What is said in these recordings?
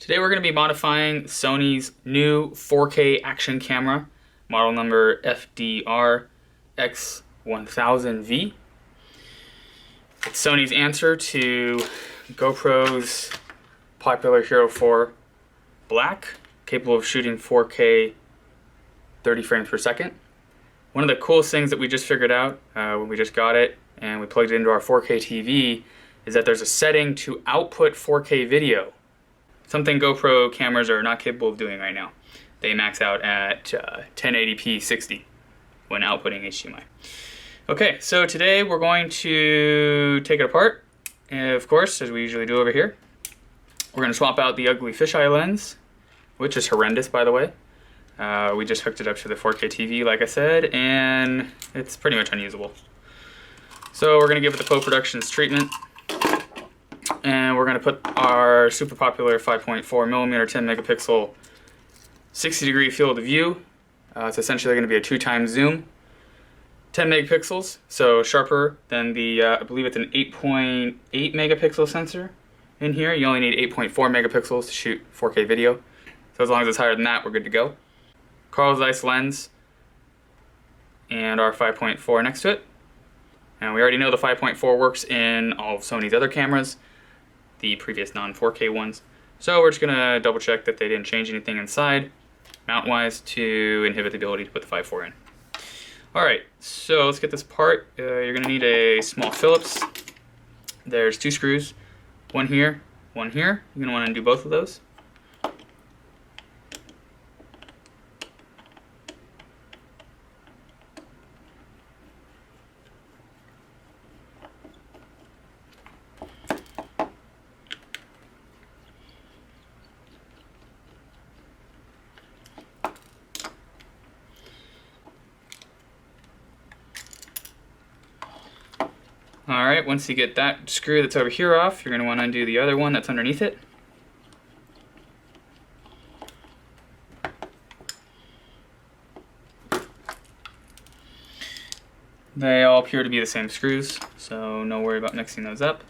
Today we're going to be modifying Sony's new 4K action camera, model number FDR-X1000V. It's Sony's answer to GoPro's popular Hero 4 Black, capable of shooting 4K 30 frames per second. One of the coolest things that we just figured out when we just got it and we plugged it into our 4K TV is that there's a setting to output 4K video. Something GoPro cameras are not capable of doing right now. They max out at 1080p 60 when outputting HDMI. Okay, so today we're going to take it apart. And of course, as we usually do over here, we're going to swap out the ugly fisheye lens, which is horrendous, by the way. We just hooked it up to the 4K TV, like I said, and it's pretty much unusable. So we're going to give it the Poe Productions treatment. And we're going to put our super popular 5.4mm 10 megapixel 60-degree field of view. It's essentially going to be a 2x zoom. 10 megapixels, so sharper than the, I believe it's an 8.8 megapixel sensor in here. You only need 8.4 megapixels to shoot 4K video. So as long as it's higher than that, we're good to go. Carl Zeiss lens and our 5.4 next to it. And we already know the 5.4 works in all of Sony's other cameras, the previous non-4K ones. So we're just gonna double check that they didn't change anything inside, mount-wise, to inhibit the ability to put the 5.4 in. All right, so let's get this part. You're gonna need a small Phillips. There's 2 screws, one here, one here. You're gonna wanna undo both of those. Alright, once you get that screw that's over here off, you're going to want to undo the other one that's underneath it. They all appear to be the same screws, so no worry about mixing those up.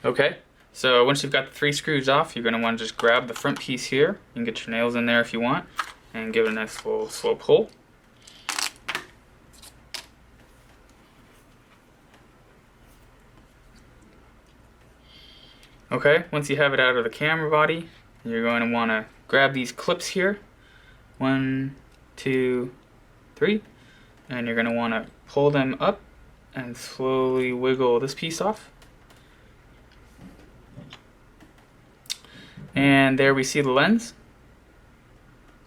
Okay, so once you've got the 3 screws off, you're going to want to just grab the front piece here. You can get your nails in there if you want, and give it a nice little slow pull. Okay, once you have it out of the camera body, you're going to want to grab these clips here. 1, 2, 3. And you're going to want to pull them up and slowly wiggle this piece off. And there we see the lens.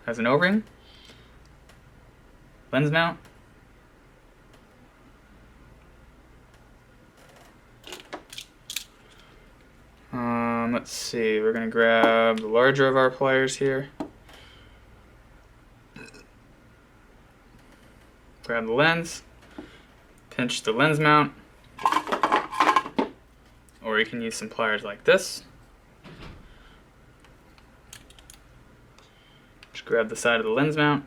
Has an O-ring. Lens mount. Let's see, we're going to grab the larger of our pliers here. Grab the lens, pinch the lens mount, or you can use some pliers like this. Just grab the side of the lens mount.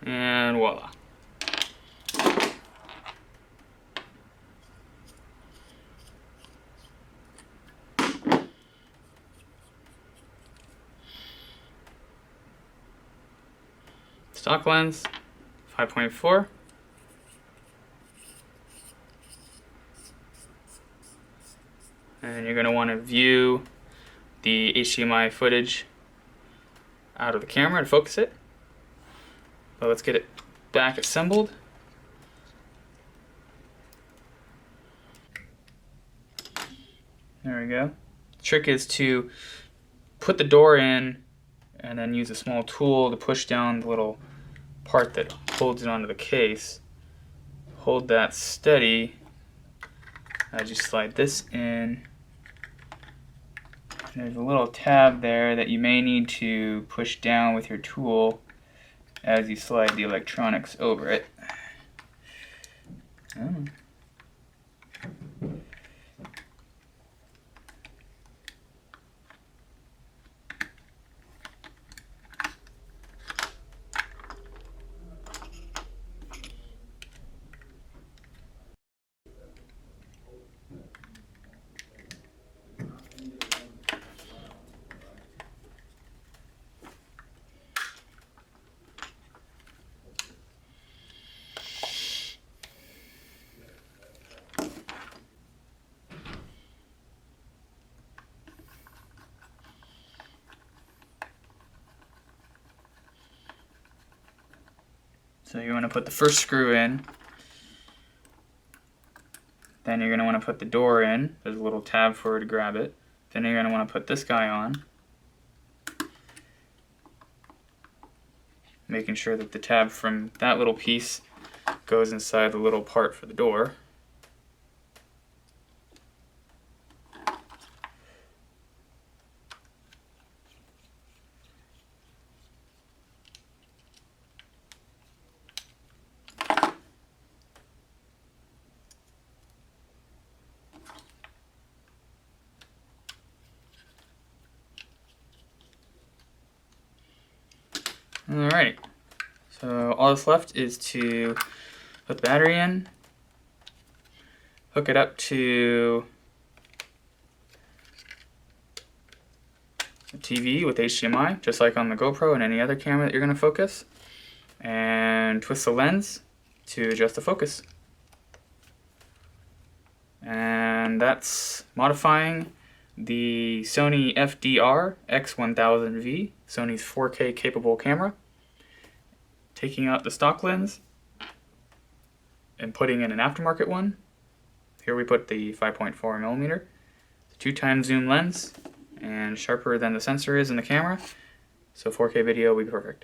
And voila. Stock lens, 5.4. And you're going to want to view the HDMI footage out of the camera and focus it. So let's get it back assembled. There we go. The trick is to put the door in and then use a small tool to push down the little part that holds it onto the case. Hold that steady as you slide this in. There's a little tab there that you may need to push down with your tool as you slide the electronics over it. So you want to put the first screw in, then you're going to want to put the door in. There's a little tab for her to grab it. Then you're going to want to put this guy on, making sure that the tab from that little piece goes inside the little part for the door. Alright, so all that's left is to put the battery in, hook it up to the TV with HDMI, just like on the GoPro and any other camera that you're going to focus, and twist the lens to adjust the focus. And that's modifying the Sony FDR-X1000V, Sony's 4K capable camera, taking out the stock lens and putting in an aftermarket one. Here we put the 5.4mm, 2x zoom lens, and sharper than the sensor is in the camera, so 4K video will be perfect.